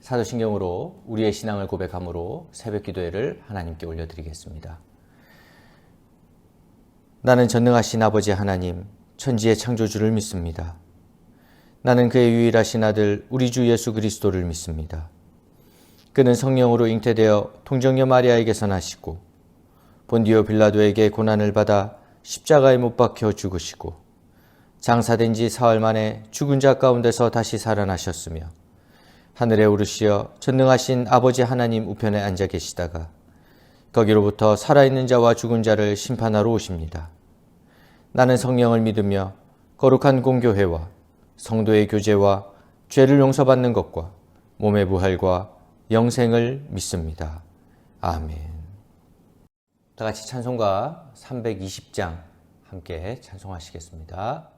사도신경으로 우리의 신앙을 고백함으로 새벽 기도회를 하나님께 올려드리겠습니다. 나는 전능하신 아버지 하나님, 천지의 창조주를 믿습니다. 나는 그의 유일하신 아들 우리 주 예수 그리스도를 믿습니다. 그는 성령으로 잉태되어 동정녀 마리아에게서 나시고 본디오 빌라도에게 고난을 받아 십자가에 못 박혀 죽으시고 장사된 지 사흘 만에 죽은 자 가운데서 다시 살아나셨으며 하늘에 오르시어 전능하신 아버지 하나님 우편에 앉아 계시다가 거기로부터 살아있는 자와 죽은 자를 심판하러 오십니다. 나는 성령을 믿으며 거룩한 공교회와 성도의 교제와 죄를 용서받는 것과 몸의 부활과 영생을 믿습니다. 아멘. 다 같이 찬송가 320장 함께 찬송하시겠습니다.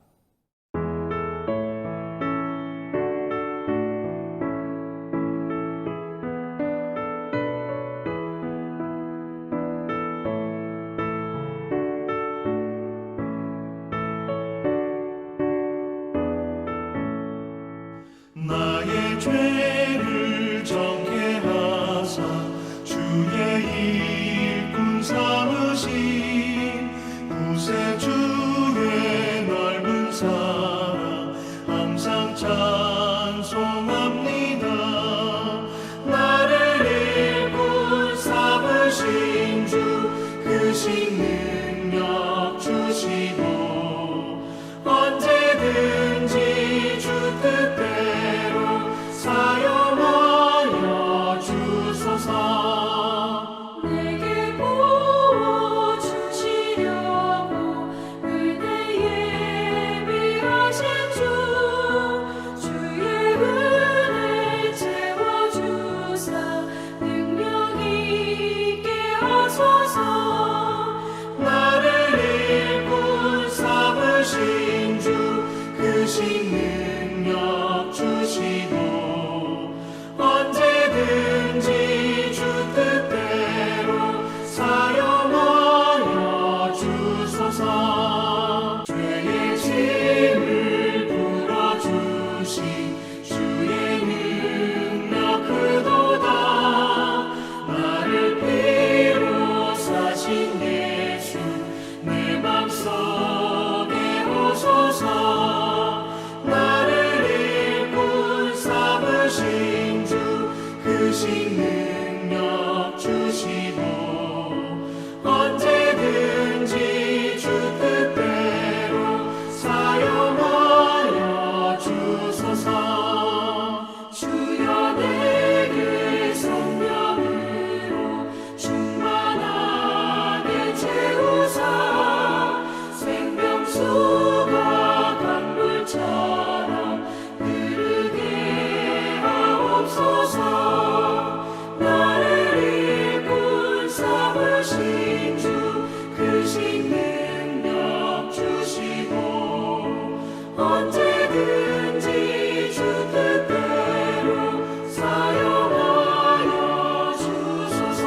나의 죄를 정케 하사 주의 일꾼 삼으신 구세주의 넓은 사랑 항상 찬송합니다. 나를 일꾼 삼으신 주 크신 능력 주시고 언제든지 주 뜻대로 사용하여 주소서. 내게 부어주시려고 은혜에 예비하신 주 주의 은혜 채워주사 능력 있게 하소서. 나를 일꾼 삼으신 주 크신 능력 주시고 언제든지 주 뜻대로 사용하여 주소서. 죄의 짐을 풀어주신 주의 능력 크도다. 나를 피로 사신 예수 내 맘속에 오소서. 나를 일꾼 삼으신 주 크신 능력 주시고 언제든지 주 뜻대로 사용하여 주소서. 주여 내게 성령으로 충만하게 채우사 생명수가 강물처럼 흐르게 하옵소서. 나를 일꾼 삼으신 주 크신 능력 주시고 언제든지 주 뜻대로 사용하여 주소서.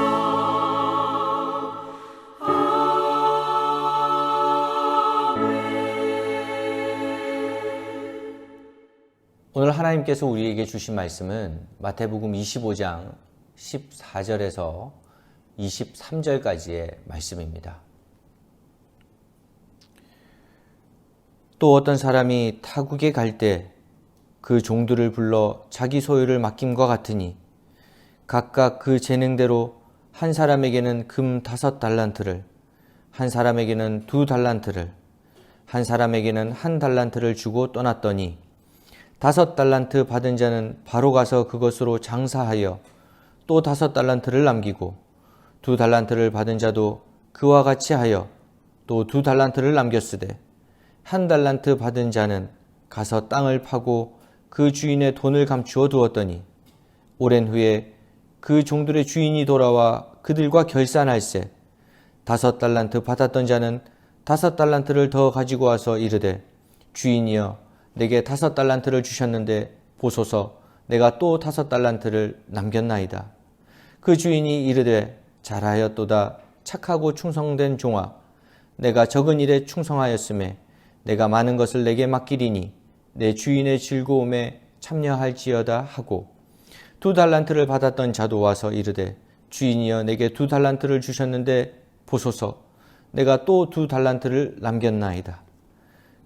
오늘 하나님께서 우리에게 주신 말씀은 마태복음 25장 14절에서 23절까지의 말씀입니다. 또 어떤 사람이 타국에 갈 때 그 종들을 불러 자기 소유를 맡김과 같으니 각각 그 재능대로 한 사람에게는 금 5달란트를, 한 사람에게는 2달란트를, 한 사람에게는 1달란트를 주고 떠났더니 5달란트 받은 자는 바로 가서 그것으로 장사하여 또 5달란트를 남기고 2달란트를 받은 자도 그와 같이 하여 또 2달란트를 남겼으되 1달란트 받은 자는 가서 땅을 파고 그 주인의 돈을 감추어 두었더니 오랜 후에 그 종들의 주인이 돌아와 그들과 결산할세 5달란트 받았던 자는 5달란트를 더 가지고 와서 이르되 주인이여 내게 5달란트를 주셨는데 보소서 내가 또 5달란트를 남겼나이다. 그 주인이 이르되 잘하였도다 착하고 충성된 종아 내가 적은 일에 충성하였음에 내가 많은 것을 내게 맡기리니 내 주인의 즐거움에 참여할지어다 하고 2달란트를 받았던 자도 와서 이르되 주인이여 내게 2달란트를 주셨는데 보소서 내가 또 2달란트를 남겼나이다.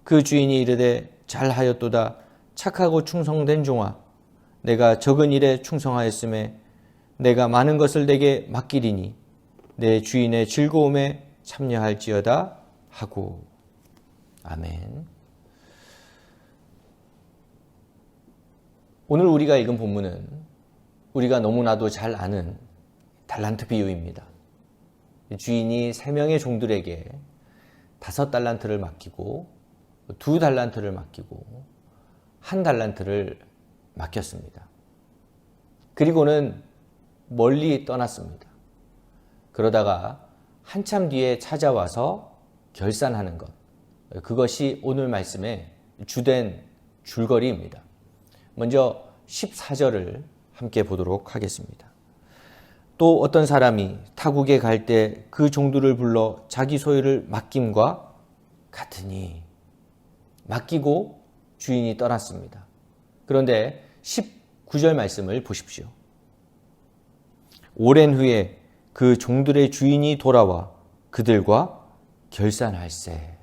그 주인이 이르되 잘하였도다 착하고 충성된 종아 내가 적은 일에 충성하였음에 내가 많은 것을 내게 맡기리니 내 주인의 즐거움에 참여할지어다 하고. 아멘. 오늘 우리가 읽은 본문은 우리가 너무나도 잘 아는 달란트 비유입니다. 주인이 3명의 종들에게 5달란트를 맡기고 2달란트를 맡기고 1달란트를 맡겼습니다. 그리고는 멀리 떠났습니다. 그러다가 한참 뒤에 찾아와서 결산하는 것, 그것이 오늘 말씀의 주된 줄거리입니다. 먼저 14절을 함께 보도록 하겠습니다. 또 어떤 사람이 타국에 갈 때 그 종들을 불러 자기 소유를 맡김과 같으니, 맡기고 주인이 떠났습니다. 그런데 19절 말씀을 보십시오. 오랜 후에 그 종들의 주인이 돌아와 그들과 결산할세.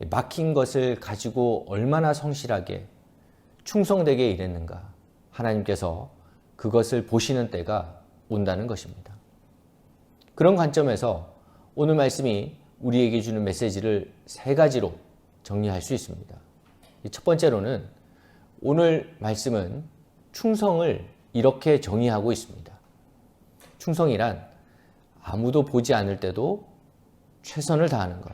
맡긴 것을 가지고 얼마나 성실하게 충성되게 일했는가, 하나님께서 그것을 보시는 때가 온다는 것입니다. 그런 관점에서 오늘 말씀이 우리에게 주는 메시지를 3가지로 정리할 수 있습니다. 첫 번째로는 오늘 말씀은 충성을 이렇게 정의하고 있습니다. 충성이란 아무도 보지 않을 때도 최선을 다하는 것,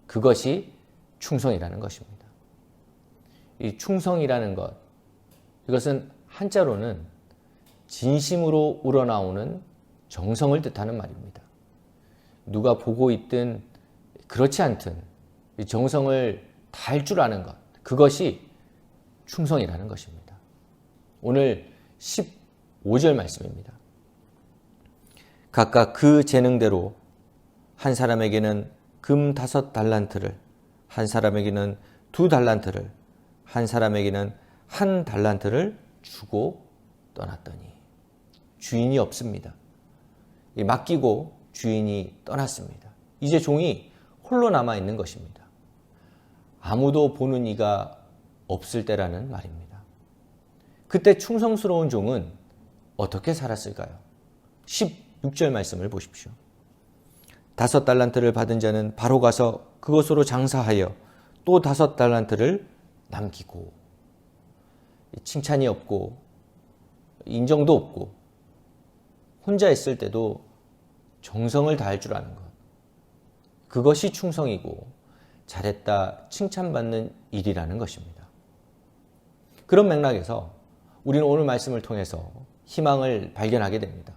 그것이 충성이라는 것입니다. 이 충성이라는 것, 이것은 한자로는 진심으로 우러나오는 정성을 뜻하는 말입니다. 누가 보고 있든 그렇지 않든 정성을 다할 줄 아는 것, 그것이 충성이라는 것입니다. 오늘 15절 말씀입니다. 각각 그 재능대로 한 사람에게는 금 5달란트를, 한 사람에게는 2달란트를, 한 사람에게는 1달란트를 주고 떠났더니. 주인이 없습니다. 맡기고 주인이 떠났습니다. 이제 종이 홀로 남아있는 것입니다. 아무도 보는 이가 없을 때라는 말입니다. 그때 충성스러운 종은 어떻게 살았을까요? 16절 말씀을 보십시오. 5달란트를 받은 자는 바로 가서 그것으로 장사하여 또 5달란트를 남기고. 칭찬이 없고 인정도 없고 혼자 있을 때도 정성을 다할 줄 아는 것, 그것이 충성이고 잘했다 칭찬받는 일이라는 것입니다. 그런 맥락에서 우리는 오늘 말씀을 통해서 희망을 발견하게 됩니다.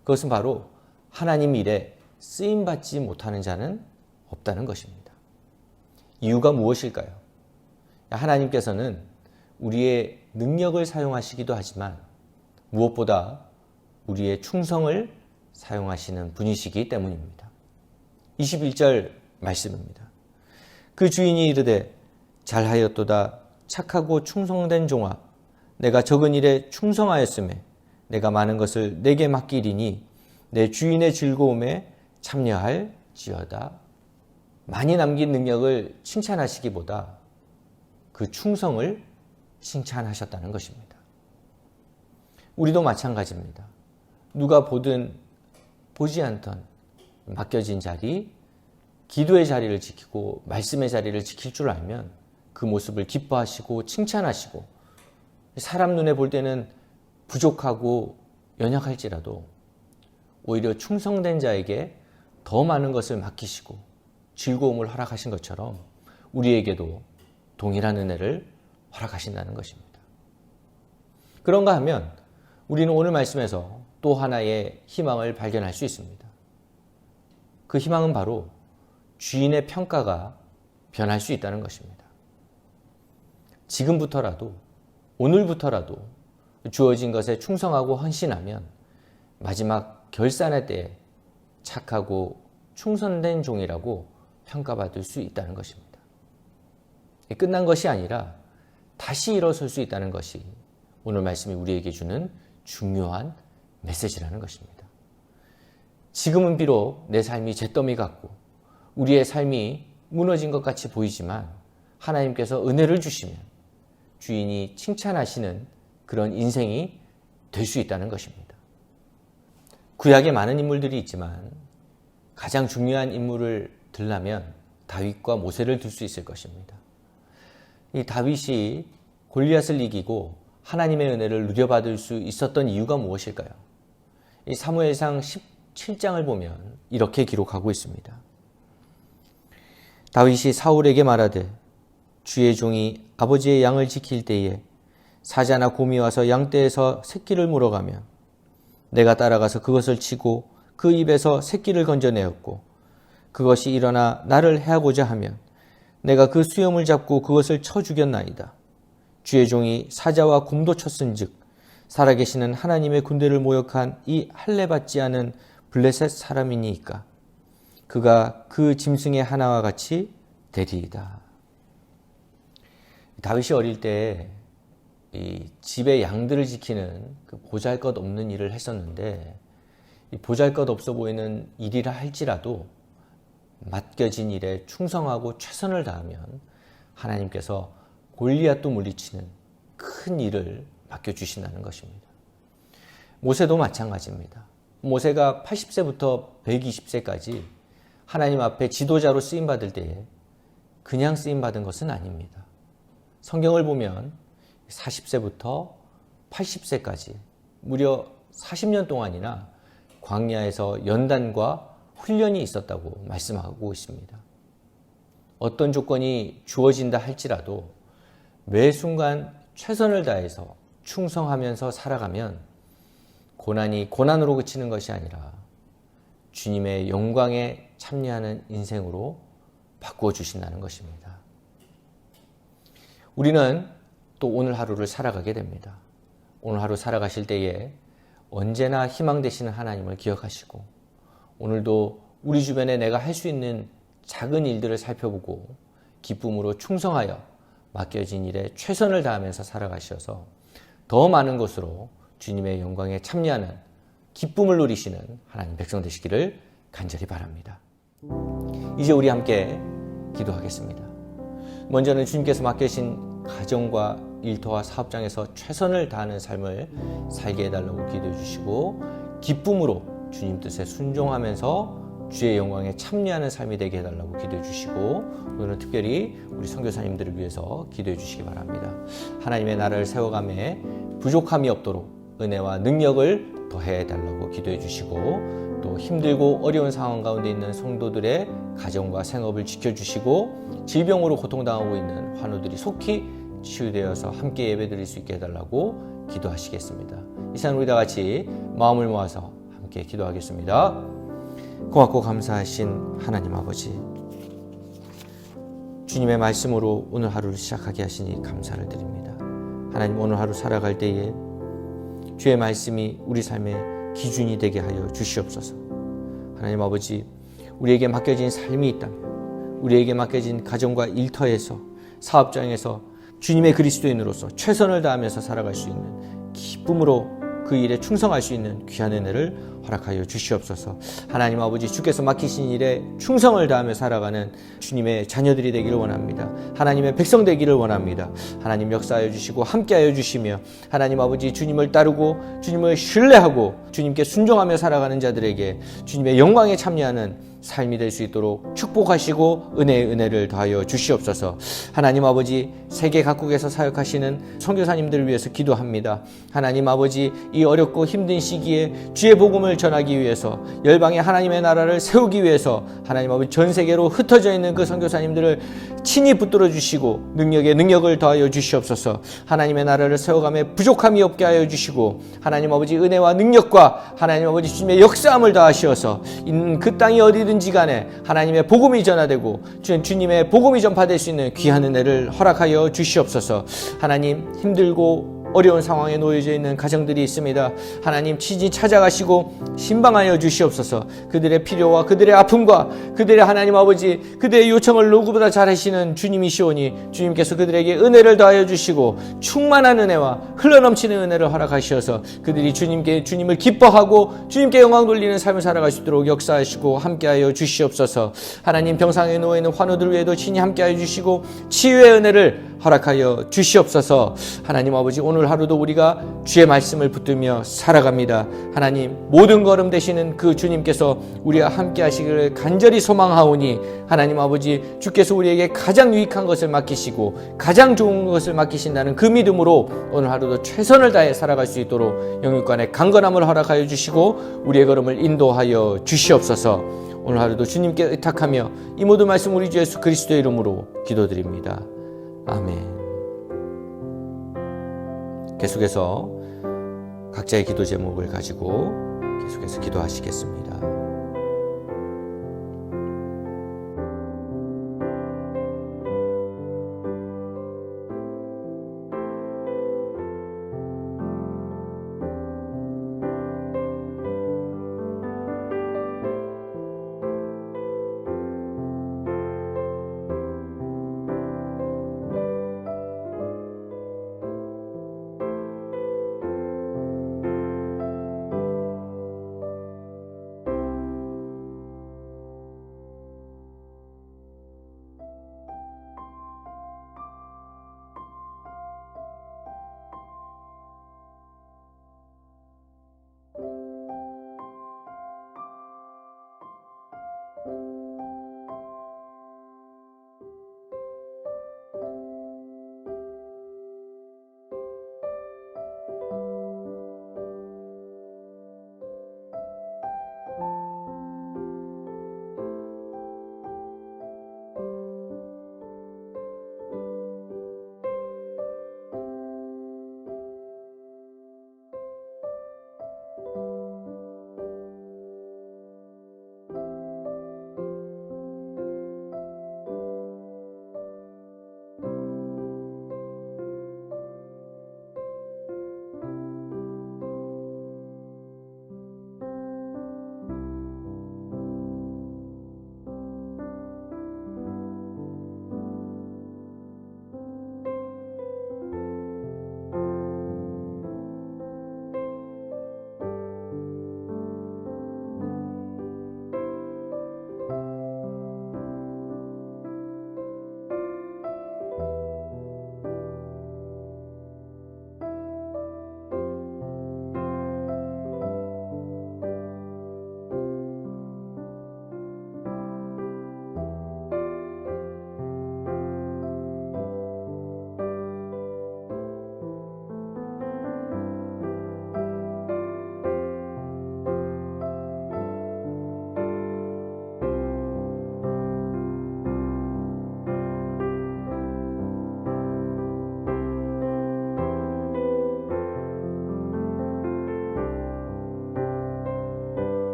그것은 바로 하나님 일에 쓰임받지 못하는 자는 없다는 것입니다. 이유가 무엇일까요? 하나님께서는 우리의 능력을 사용하시기도 하지만 무엇보다 우리의 충성을 사용하시는 분이시기 때문입니다. 21절 말씀입니다. 그 주인이 이르되 잘하였도다 착하고 충성된 종아 내가 적은 일에 충성하였음에 내가 많은 것을 내게 맡기리니 내 주인의 즐거움에 참여할지어다. 많이 남긴 능력을 칭찬하시기보다 그 충성을 칭찬하셨다는 것입니다. 우리도 마찬가지입니다. 누가 보든 보지 않던 맡겨진 자리, 기도의 자리를 지키고 말씀의 자리를 지킬 줄 알면 그 모습을 기뻐하시고 칭찬하시고, 사람 눈에 볼 때는 부족하고 연약할지라도 오히려 충성된 자에게 더 많은 것을 맡기시고 즐거움을 허락하신 것처럼 우리에게도 동일한 은혜를 허락하신다는 것입니다. 그런가 하면 우리는 오늘 말씀에서 또 하나의 희망을 발견할 수 있습니다. 그 희망은 바로 주인의 평가가 변할 수 있다는 것입니다. 지금부터라도, 오늘부터라도 주어진 것에 충성하고 헌신하면 마지막 결산의 때에 착하고 충성된 종이라고 평가받을 수 있다는 것입니다. 끝난 것이 아니라 다시 일어설 수 있다는 것이 오늘 말씀이 우리에게 주는 중요한 메시지라는 것입니다. 지금은 비록 내 삶이 잿더미 같고 우리의 삶이 무너진 것 같이 보이지만 하나님께서 은혜를 주시면 주인이 칭찬하시는 그런 인생이 될 수 있다는 것입니다. 구약에 많은 인물들이 있지만 가장 중요한 인물을 들라면 다윗과 모세를 들 수 있을 것입니다. 이 다윗이 골리앗을 이기고 하나님의 은혜를 누려받을 수 있었던 이유가 무엇일까요? 이 사무엘상 17장을 보면 이렇게 기록하고 있습니다. 다윗이 사울에게 말하되 주의 종이 아버지의 양을 지킬 때에 사자나 곰이 와서 양떼에서 새끼를 물어가면 내가 따라가서 그것을 치고 그 입에서 새끼를 건져내었고 그것이 일어나 나를 해하고자 하면 내가 그 수염을 잡고 그것을 쳐 죽였나이다. 주의 종이 사자와 곰도 쳤은즉 살아계시는 하나님의 군대를 모욕한 이 할례 받지 않은 블레셋 사람이니이까 그가 그 짐승의 하나와 같이 되리이다. 다윗이 어릴 때 이 집의 양들을 지키는 그 보잘것없는 일을 했었는데 이 보잘것없어 보이는 일이라 할지라도 맡겨진 일에 충성하고 최선을 다하면 하나님께서 골리앗도 물리치는 큰 일을 맡겨주신다는 것입니다. 모세도 마찬가지입니다. 모세가 80세부터 120세까지 하나님 앞에 지도자로 쓰임받을 때에 그냥 쓰임받은 것은 아닙니다. 성경을 보면 40세부터 80세까지 무려 40년 동안이나 광야에서 연단과 훈련이 있었다고 말씀하고 있습니다. 어떤 조건이 주어진다 할지라도 매 순간 최선을 다해서 충성하면서 살아가면 고난이 고난으로 그치는 것이 아니라 주님의 영광에 참여하는 인생으로 바꾸어 주신다는 것입니다. 우리는 또 오늘 하루를 살아가게 됩니다. 오늘 하루 살아가실 때에 언제나 희망 되시는 하나님을 기억하시고 오늘도 우리 주변에 내가 할 수 있는 작은 일들을 살펴보고 기쁨으로 충성하여 맡겨진 일에 최선을 다하면서 살아가셔서 더 많은 것으로 주님의 영광에 참여하는 기쁨을 누리시는 하나님 백성 되시기를 간절히 바랍니다. 이제 우리 함께 기도하겠습니다. 먼저는 주님께서 맡기신 가정과 일터와 사업장에서 최선을 다하는 삶을 살게 해달라고 기도해 주시고 기쁨으로 주님 뜻에 순종하면서 주의 영광에 참여하는 삶이 되게 해달라고 기도해 주시고 오늘은 특별히 우리 선교사님들을 위해서 기도해 주시기 바랍니다. 하나님의 나라를 세워가며 부족함이 없도록 은혜와 능력을 더해 달라고 기도해 주시고 또 힘들고 어려운 상황 가운데 있는 성도들의 가정과 생업을 지켜주시고 질병으로 고통당하고 있는 환우들이 속히 치유되어서 함께 예배드릴 수 있게 해달라고 기도하시겠습니다. 이 시간 우리 다 같이 마음을 모아서 함께 기도하겠습니다. 고맙고 감사하신 하나님 아버지, 주님의 말씀으로 오늘 하루를 시작하게 하시니 감사를 드립니다. 하나님, 오늘 하루 살아갈 때에 주의 말씀이 우리 삶의 기준이 되게 하여 주시옵소서. 하나님 아버지, 우리에게 맡겨진 삶이 있다면 우리에게 맡겨진 가정과 일터에서 사업장에서 주님의 그리스도인으로서 최선을 다하면서 살아갈 수 있는 기쁨으로 그 일에 충성할 수 있는 귀한 은혜를 허락하여 주시옵소서. 하나님 아버지, 주께서 맡기신 일에 충성을 다하며 살아가는 주님의 자녀들이 되기를 원합니다. 하나님의 백성 되기를 원합니다. 하나님 역사하여 주시고 함께하여 주시며 하나님 아버지, 주님을 따르고 주님을 신뢰하고 주님께 순종하며 살아가는 자들에게 주님의 영광에 참여하는 삶이 될 수 있도록 축복하시고 은혜의 은혜를 더하여 주시옵소서. 하나님 아버지, 세계 각국에서 사역하시는 선교사님들을 위해서 기도합니다. 하나님 아버지, 이 어렵고 힘든 시기에 주의 복음을 전하기 위해서 열방의 하나님의 나라를 세우기 위해서 하나님 아버지, 전 세계로 흩어져 있는 그 선교사님들을 친히 붙들어 주시고 능력에 능력을 더하여 주시옵소서. 하나님의 나라를 세워가며 부족함이 없게 하여 주시고 하나님 아버지, 은혜와 능력과 하나님 아버지 주님의 역사함을 더하시어서 있는 그 땅이 어디든지 간에 하나님의 복음이 전하되고 주님의 복음이 전파될 수 있는 귀한 은혜를 허락하여 주시옵소서. 하나님, 힘들고 어려운 상황에 놓여져 있는 가정들이 있습니다. 하나님 친히 찾아가시고 신방하여 주시옵소서. 그들의 필요와 그들의 아픔과 그들의 하나님 아버지 그들의 요청을 누구보다 잘 하시는 주님이시오니 주님께서 그들에게 은혜를 더하여 주시고 충만한 은혜와 흘러넘치는 은혜를 허락하셔서 그들이 주님을 기뻐하고 주님께 영광 돌리는 삶을 살아갈 수 있도록 역사하시고 함께하여 주시옵소서. 하나님 병상에 누워있는 환우들 외에도 친히 함께하여 주시고 치유의 은혜를 허락하여 주시옵소서. 하나님 아버지 오늘 하루도 우리가 주의 말씀을 붙들며 살아갑니다. 하나님 모든 걸음 되시는 그 주님께서 우리와 함께 하시기를 간절히 소망하오니 하나님 아버지 주께서 우리에게 가장 유익한 것을 맡기시고 가장 좋은 것을 맡기신다는 그 믿음으로 오늘 하루도 최선을 다해 살아갈 수 있도록 영육간의 강건함을 허락하여 주시고 우리의 걸음을 인도하여 주시옵소서. 오늘 하루도 주님께 의탁하며 이 모든 말씀 우리 주 예수 그리스도의 이름으로 기도드립니다. 아멘. 계속해서 각자의 기도 제목을 가지고 계속해서 기도하시겠습니다.